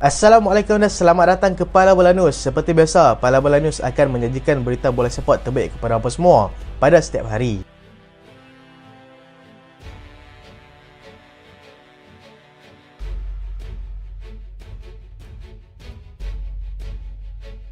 Assalamualaikum dan selamat datang ke Pala Bola News. Seperti biasa, Pala Bola News akan menyajikan berita bola sepak terbaik kepada anda semua pada setiap hari.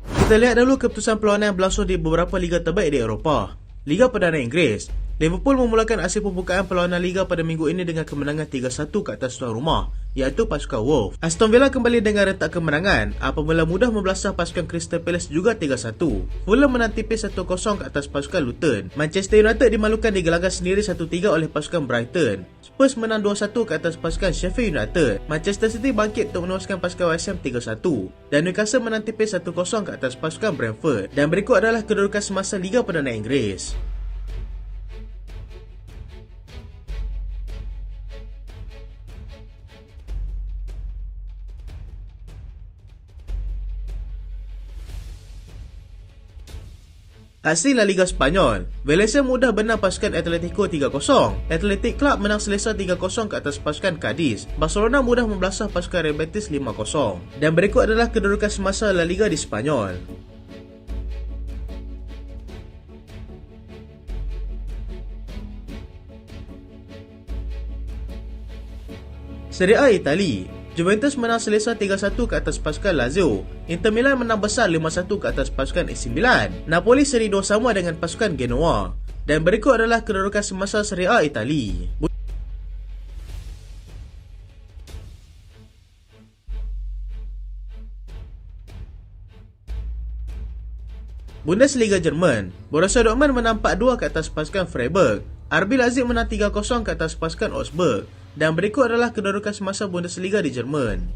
Kita lihat dulu keputusan perlawanan yang berlangsung di beberapa liga terbaik di Eropah. Liga Perdana Inggeris, Liverpool memulakan aksi pembukaan perlawanan liga pada minggu ini dengan kemenangan 3-1 ke atas tuan rumah, iaitu pasukan Wolves. Aston Villa kembali dengan rentak kemenangan apabila mudah membelasah pasukan Crystal Palace juga 3-1. Fulham menang tipis 1-0 ke atas pasukan Luton. Manchester United dimalukan di gelanggang sendiri 1-3 oleh pasukan Brighton. Spurs menang 2-1 ke atas pasukan Sheffield United. Manchester City bangkit untuk menewaskan pasukan West Ham 3-1. Dan Newcastle menang tipis 1-0 ke atas pasukan Brentford. Dan berikut adalah kedudukan semasa Liga Perdana Inggeris. Hasil La Liga Spanyol, Valencia mudah benam pasukan Atletico 3-0. Athletic Club menang selesa 3-0 ke atas pasukan Cadiz. Barcelona mudah membelasah pasukan Real Betis 5-0. Dan berikut adalah kedudukan semasa La Liga di Spanyol. Serie A Itali, Juventus menang selesa 3-1 ke atas pasukan Lazio. Inter Milan menang besar 5-1 ke atas pasukan AC Milan. Napoli seri 2 sama dengan pasukan Genoa. Dan berikut adalah kedudukan semasa Serie A Itali. Bundesliga Jerman, Borussia Dortmund menang 4-2 ke atas pasukan Freiburg. RB Leipzig menang 3-0 ke atas pasukan Augsburg. Dan berikut adalah kedudukan semasa Bundesliga di Jerman.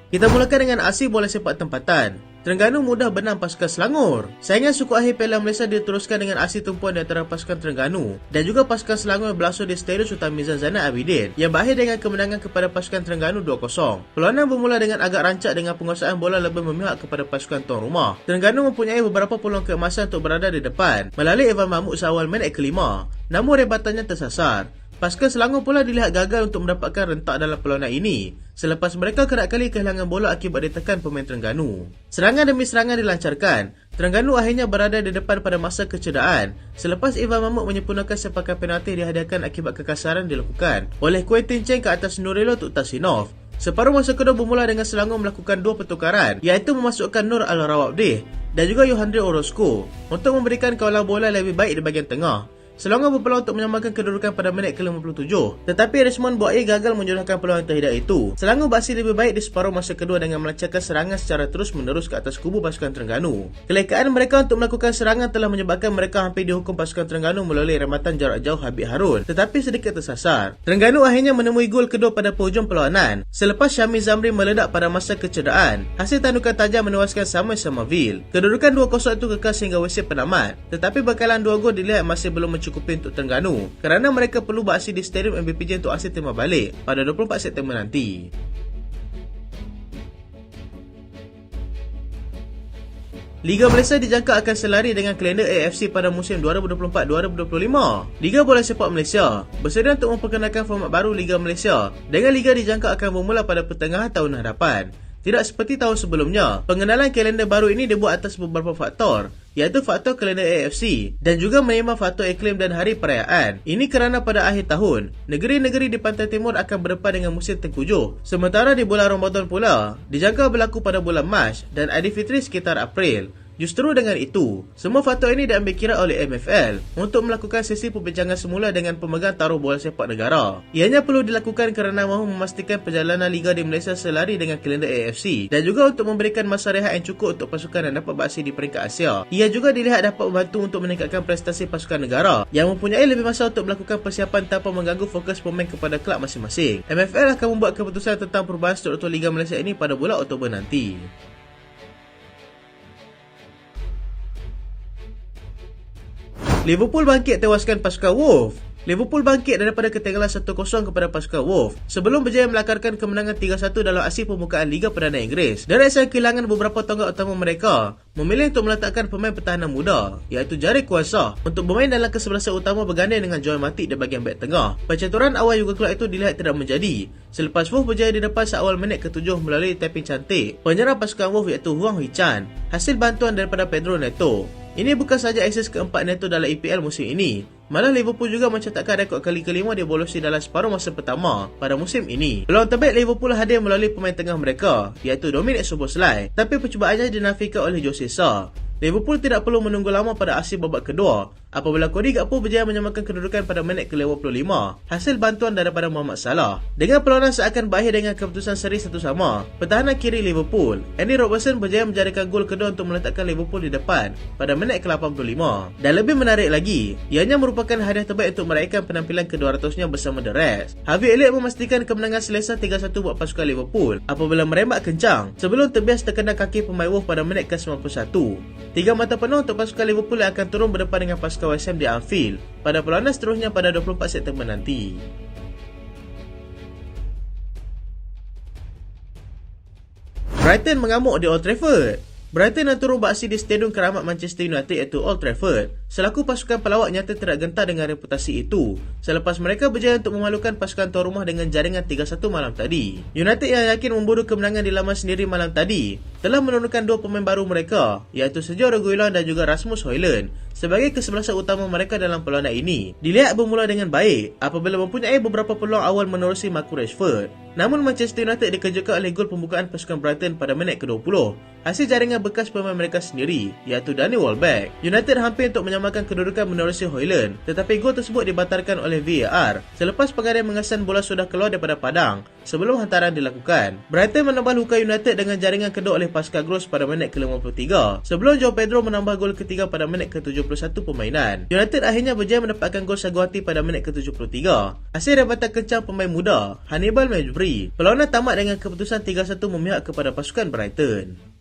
Kita mulakan dengan aksi bola sepak tempatan. Terengganu mudah benam pasukan Selangor. Saingan suku akhir Piala Malaysia diteruskan dengan aksi tumpuan di antara pasukan Terengganu dan juga pasukan Selangor berlangsung di Stadium Sultan Mizan Zainal Abidin yang berakhir dengan kemenangan kepada pasukan Terengganu 2-0. Perlawanan bermula dengan agak rancak dengan penguasaan bola lebih memihak kepada pasukan tuan rumah. Terengganu mempunyai beberapa peluang keemasan untuk berada di depan melalui Evan Mahmud seawal minit kelima. Namun rebatannya tersasar. Pasukan Selangor pula dilihat gagal untuk mendapatkan rentak dalam perlawanan ini selepas mereka kerap kali kehilangan bola akibat ditekan pemain Terengganu. Serangan demi serangan dilancarkan. Terengganu akhirnya berada di depan pada masa kecederaan selepas Evan Mahmud menyempurnakan sepakan penalti dihadiahkan akibat kekasaran dilakukan oleh Quentin Cheng ke atas Nurilo Tuktasinov. Separuh masa kedua bermula dengan Selangor melakukan dua pertukaran, iaitu memasukkan Nur Al-Rawabdeh dan juga Yohandre Orozco untuk memberikan kawalan bola lebih baik di bahagian tengah. Selangor berpeluang untuk menyamakan kedudukan pada minit ke-57, tetapi Richmond Boakye gagal menjodohkan peluang terhidat itu. Selangor beraksi lebih baik di separuh masa kedua dengan melancarkan serangan secara terus-menerus ke atas kubu pasukan Terengganu. Kelekaan mereka untuk melakukan serangan telah menyebabkan mereka hampir dihukum pasukan Terengganu melalui rematan jarak jauh Habib Harun, tetapi sedikit tersasar. Terengganu akhirnya menemui gol kedua pada penghujung perlawanan selepas Syamil Zamri meledak pada masa kecederaan. Hasil tandukan tajam menewaskan Samuel Somerville. Kedudukan 2-0 itu kekal sehingga wasit penamat, tetapi bekalan dua gol dilihat masih belum mencukupi untuk Terengganu kerana mereka perlu beraksi di Stadium MBPJ untuk aksi timbal balik pada 24 September nanti. Liga Malaysia dijangka akan selari dengan kalender AFC pada musim 2024-2025. Liga Bola Sepak Malaysia bersedia untuk memperkenalkan format baru Liga Malaysia dengan liga dijangka akan bermula pada pertengahan tahun hadapan. Tidak seperti tahun sebelumnya, pengenalan kalender baru ini dibuat atas beberapa faktor, iaitu faktor kalender AFC dan juga menerima faktor iklim dan hari perayaan. Ini kerana pada akhir tahun, negeri-negeri di pantai timur akan berdepan dengan musim tengkujuh. Sementara di bulan Ramadan pula, dijangka berlaku pada bulan Mac dan Aidilfitri sekitar April. Justru dengan itu, semua faktor ini diambil kira oleh MFL untuk melakukan sesi perbincangan semula dengan pemegang taruh bola sepak negara. Ianya perlu dilakukan kerana mahu memastikan perjalanan Liga di Malaysia selari dengan kalender AFC dan juga untuk memberikan masa rehat yang cukup untuk pasukan yang dapat beraksi di peringkat Asia. Ia juga dilihat dapat membantu untuk meningkatkan prestasi pasukan negara yang mempunyai lebih masa untuk melakukan persiapan tanpa mengganggu fokus pemain kepada kelab masing-masing. MFL akan membuat keputusan tentang perubahan struktur Liga Malaysia ini pada bulan Oktober nanti. Liverpool bangkit tewaskan pasukan Wolves. Liverpool bangkit daripada ketinggalan 1-0 kepada pasukan Wolves sebelum berjaya melakarkan kemenangan 3-1 dalam aksi pembukaan Liga Perdana Inggeris. Dan saya kehilangan beberapa tonggak utama mereka, memilih untuk meletakkan pemain pertahanan muda iaitu Jarek Kuasa untuk bermain dalam kesebelasan utama berganding dengan Joel Matip di bahagian bek tengah. Percaturan awal juga kelab itu dilihat tidak menjadi selepas Wolves berjaya di depan seawal minit ke-7 melalui tapping cantik penyerang pasukan Wolves iaitu Huang Hui-chan hasil bantuan daripada Pedro Neto. Ini bukan sahaja akses keempat Neto dalam EPL musim ini, malah Liverpool juga mencatatkan rekod kali kelima dia bolosi dalam separuh masa pertama pada musim ini. Peluang terbaik Liverpool hadir melalui pemain tengah mereka iaitu Dominic Szoboszlai, tapi percubaannya dinafikan oleh Jose Sa. Liverpool tidak perlu menunggu lama pada aksi babak kedua apabila Cody Gakpo berjaya menyamakan kedudukan pada minit ke-55 hasil bantuan daripada Mohamed Salah. Dengan perlawanan seakan berakhir dengan keputusan seri 1-1, pertahanan kiri Liverpool, Andy Robertson berjaya menjadikan gol kedua untuk meletakkan Liverpool di depan pada minit ke-85. Dan lebih menarik lagi, ianya merupakan hadiah terbaik untuk meraihkan penampilan ke-200-nya bersama The Reds. Harvey Elliott memastikan kemenangan selesa 3-1 buat pasukan Liverpool apabila merembak kencang sebelum terbias terkena kaki pemain Wolves pada minit ke-91. 3 mata penuh untuk pasukan Liverpool yang akan turun berdepan dengan pasukan West Ham di Anfield pada perlawanan seterusnya pada 24 September nanti. Brighton mengamuk di Old Trafford. Brighton yang turun beraksi di Stadium Keramat Manchester United iaitu Old Trafford selaku pasukan pelawak nyata tidak gentar dengan reputasi itu selepas mereka berjaya untuk memalukan pasukan tuan rumah dengan jaringan 3-1 malam tadi. United yang yakin memburu kemenangan di laman sendiri malam tadi telah menurunkan dua pemain baru mereka iaitu Sergio Reguilon dan juga Rasmus Højlund sebagai kesebelasan utama mereka dalam perlawanan ini. Dilihat bermula dengan baik apabila mempunyai beberapa peluang awal menerusi Marcus Rashford. Namun Manchester United dikejutkan oleh gol pembukaan pasukan Brighton pada minit ke-20 hasil jaringan bekas pemain mereka sendiri iaitu Danny Welbeck. United hampir untuk menyamakan kedudukan menerusi Højlund, tetapi gol tersebut dibatalkan oleh VAR selepas pengadilan mengesan bola sudah keluar daripada padang sebelum hantaran dilakukan. Brighton menambah luka United dengan jaringan kedua oleh Pascal Gross pada minit ke-53 sebelum João Pedro menambah gol ketiga pada minit ke-71 permainan. United akhirnya berjaya mendapatkan gol saguati pada minit ke-73 hasil dapatan kencang pemain muda Hannibal Mejbri. Perlawanan tamat dengan keputusan 3-1 memihak kepada pasukan Brighton.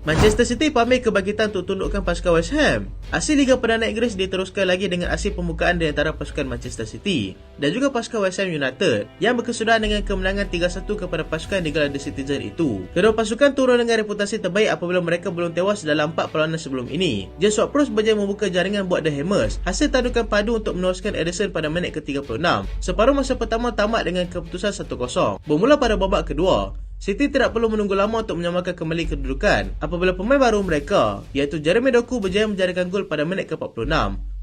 Manchester City pamit kebangkitan untuk tundukkan pasukan West Ham. Aksi Liga Perdana Inggeris diteruskan lagi dengan aksi pembukaan di antara pasukan Manchester City dan juga pasukan West Ham United yang berkesudahan dengan kemenangan 3-1 kepada pasukan di gelar The Citizen itu. Kedua pasukan turun dengan reputasi terbaik apabila mereka belum tewas dalam 4 perlawanan sebelum ini. Jens Ward-Prowse berjaya membuka jaringan buat The Hammers hasil tandukan padu untuk meneruskan Ederson pada minit ke-36. Separuh masa pertama tamat dengan keputusan 1-0. Bermula pada babak kedua, City tidak perlu menunggu lama untuk menyamakan kembali kedudukan apabila pemain baru mereka iaitu Jeremy Doku berjaya menjadikan gol pada minit ke-46.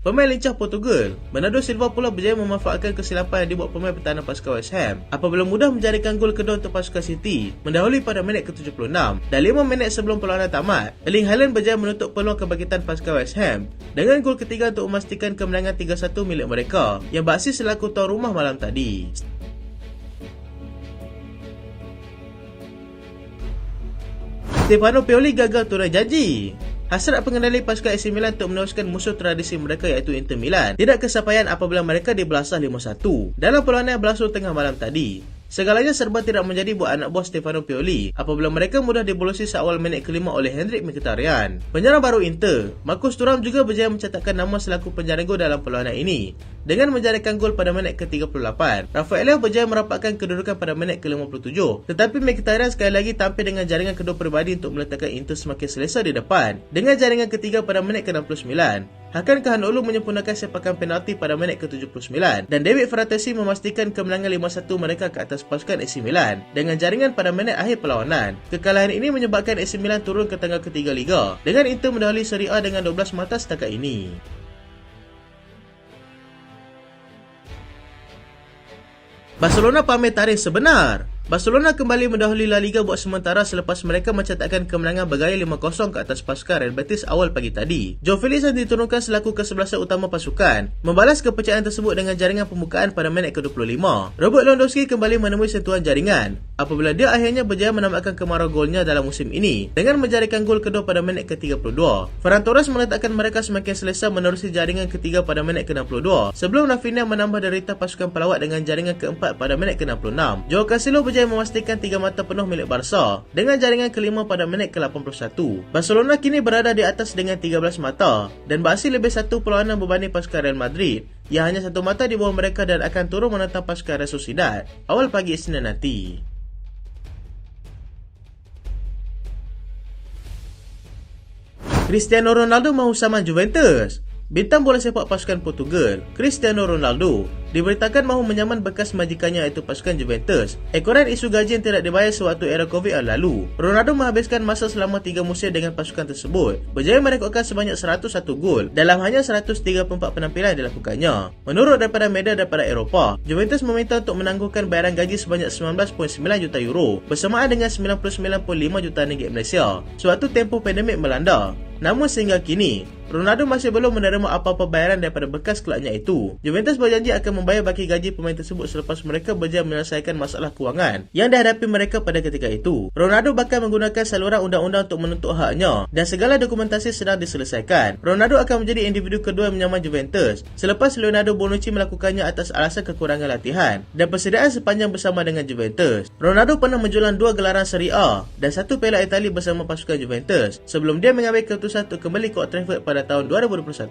Pemain lincah Portugal, Bernardo Silva pula berjaya memanfaatkan kesilapan yang dibuat pemain pertahanan pasukan West Ham apabila mudah menjadikan gol kedua untuk pasukan City mendahului pada minit ke-76. Dan 5 minit sebelum perlawanan tamat, Erling Haaland berjaya menutup peluang kebangkitan pasukan West Ham dengan gol ketiga untuk memastikan kemenangan 3-1 milik mereka yang beraksi selaku tuan rumah malam tadi. Stefano Pioli gagal tunai janji. Hasrat pengendali pasukan AC Milan untuk meneruskan musuh tradisi mereka iaitu Inter Milan tidak kesampaian apabila mereka dibelasah 5-1 dalam perlawanan yang berlangsung tengah malam tadi. Segalanya serba tidak menjadi buat anak buah Stefano Pioli apabila mereka mudah dibolosi seawal minit ke-5 oleh Henrik Mkhitaryan. Penyerang baru Inter, Marcus Thuram juga berjaya mencatatkan nama selaku penjaring gol dalam perlawanan ini dengan menjadikan gol pada minit ke-38. Rafael Leao berjaya merapatkan kedudukan pada minit ke-57, tetapi Mkhitaryan sekali lagi tampil dengan jaringan kedua peribadi untuk meletakkan Inter semakin selesa di depan dengan jaringan ketiga pada minit ke-69. Hakan Calhanoglu menyempurnakan sepakan penalti pada minit ke-79 dan David Fratesi memastikan kemenangan 5-1 mereka ke atas pasukan AC Milan dengan jaringan pada minit akhir perlawanan. Kekalahan ini menyebabkan AC Milan turun ke tangga ketiga Liga dengan Inter mendahului Serie A dengan 12 mata setakat ini. Barcelona pamit tarikh sebenar. Barcelona kembali mendahului La Liga buat sementara selepas mereka mencatatkan kemenangan bergaya 5-0 ke atas pasukan Real Betis awal pagi tadi. João Felix yang diturunkan selaku kesebelasan utama pasukan membalas kepercayaan tersebut dengan jaringan pembukaan pada minit ke-25. Robert Lewandowski kembali menemui sentuhan jaringan apabila dia akhirnya berjaya menamatkan kemarau golnya dalam musim ini dengan menjadikan gol kedua pada minit ke-32. Ferran Torres meletakkan mereka semakin selesa menerusi jaringan ketiga pada minit ke-62 sebelum Rafinha menambah derita pasukan pelawat dengan jaringan keempat pada minit ke-66. Joao Cancelo berjaya memastikan 3 mata penuh milik Barca dengan jaringan kelima pada minit ke-81. Barcelona kini berada di atas dengan 13 mata dan beraksi lebih 1 perlawanan berbanding pasukan Real Madrid yang hanya 1 mata di bawah mereka dan akan turun menentang pasukan Real Sociedad awal pagi Isnin nanti. Cristiano Ronaldo mahu saman Juventus. Bintang bola sepak pasukan Portugal, Cristiano Ronaldo, diberitakan mahu menyaman bekas majikannya iaitu pasukan Juventus. Ekoran isu gaji yang tidak dibayar sewaktu era Covid yang lalu. Ronaldo menghabiskan masa selama 3 musim dengan pasukan tersebut, berjaya merekodkan sebanyak 101 gol dalam hanya 134 penampilan yang dilakukannya. Menurut daripada media daripada Eropah, Juventus meminta untuk menangguhkan bayaran gaji sebanyak 19.9 juta euro bersamaan dengan 99.5 juta ringgit Malaysia sewaktu tempoh pandemik melanda. Namun sehingga kini, Ronaldo masih belum menerima apa-apa bayaran daripada bekas kelabnya itu. Juventus berjanji akan membayar baki gaji pemain tersebut selepas mereka berjaya menyelesaikan masalah kewangan yang dihadapi mereka pada ketika itu. Ronaldo bakal menggunakan saluran undang-undang untuk menuntut haknya dan segala dokumentasi sedang diselesaikan. Ronaldo akan menjadi individu kedua yang menyamar Juventus selepas Leonardo Bonucci melakukannya atas alasan kekurangan latihan dan persediaan sepanjang bersama dengan Juventus. Ronaldo pernah menjulang 2 gelaran Serie A dan 1 Piala Itali bersama pasukan Juventus sebelum dia mengambil keputusan untuk kembali ke Old Trafford pada tahun 2021.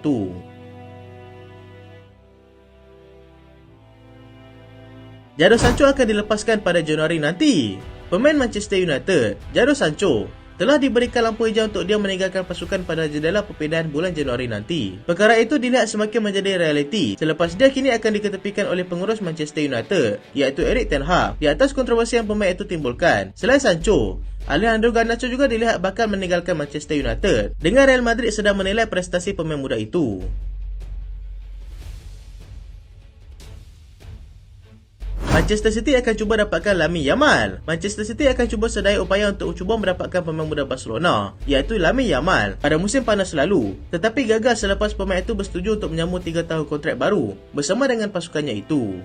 Jadon Sancho akan dilepaskan pada Januari nanti. Pemain Manchester United, Jadon Sancho, telah diberikan lampu hijau untuk dia meninggalkan pasukan pada jendela perpindahan bulan Januari nanti. Perkara itu dilihat semakin menjadi realiti selepas dia kini akan diketepikan oleh pengurus Manchester United iaitu Erik ten Hag di atas kontroversi yang pemain itu timbulkan. Selain Sancho, Alejandro Garnacho juga dilihat bakal meninggalkan Manchester United dengan Real Madrid sedang menilai prestasi pemain muda itu. Manchester City akan cuba dapatkan Lamine Yamal. Manchester City akan cuba sedaya upaya untuk cuba mendapatkan pemain muda Barcelona iaitu Lamine Yamal pada musim panas lalu, tetapi gagal selepas pemain itu bersetuju untuk menyambung 3 tahun kontrak baru bersama dengan pasukannya itu.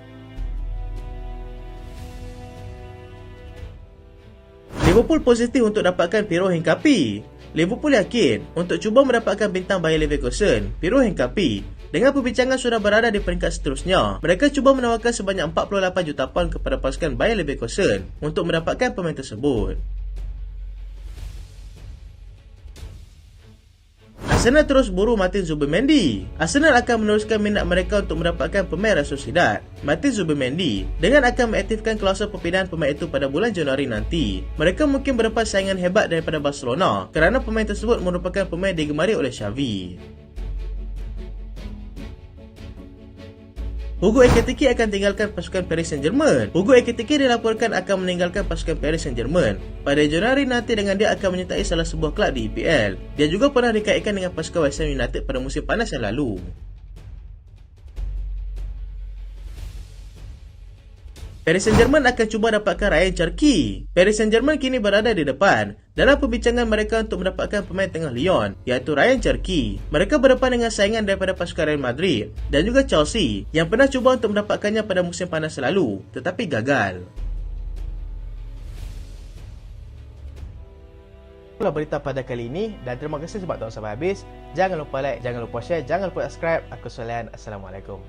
Liverpool positif untuk dapatkan Piero Hincapié. Liverpool yakin untuk cuba mendapatkan bintang Bayer Leverkusen, Piero Hincapié. Dengan perbincangan sudah berada di peringkat seterusnya, mereka cuba menawarkan sebanyak 48 juta pound kepada pasukan Bayer Leverkusen untuk mendapatkan pemain tersebut. Arsenal terus buru Martin Zubimendi. Arsenal akan meneruskan minat mereka untuk mendapatkan pemain Real Sociedad, Martin Zubimendi, dengan akan mengaktifkan klausul perpindahan pemain itu pada bulan Januari nanti. Mereka mungkin berdapat saingan hebat daripada Barcelona kerana pemain tersebut merupakan pemain digemari oleh Xavi. Hugo Ekitike akan tinggalkan pasukan Paris Saint-Germain. Hugo Ekitike dilaporkan akan meninggalkan pasukan Paris Saint-Germain pada Januari nanti dengan dia akan menyertai salah sebuah kelab di EPL. Dia juga pernah dikaitkan dengan pasukan West Ham United pada musim panas yang lalu. Paris Saint-Germain akan cuba dapatkan Ryan Cherki. Paris Saint-Germain kini berada di depan dalam perbincangan mereka untuk mendapatkan pemain tengah Lyon iaitu Ryan Cherki. Mereka berdepan dengan saingan daripada pasukan Real Madrid dan juga Chelsea yang pernah cuba untuk mendapatkannya pada musim panas lalu tetapi gagal. Itulah berita pada kali ini dan terima kasih sebab tonton sampai habis. Jangan lupa like, jangan lupa share, jangan lupa subscribe. Aku Solian. Assalamualaikum.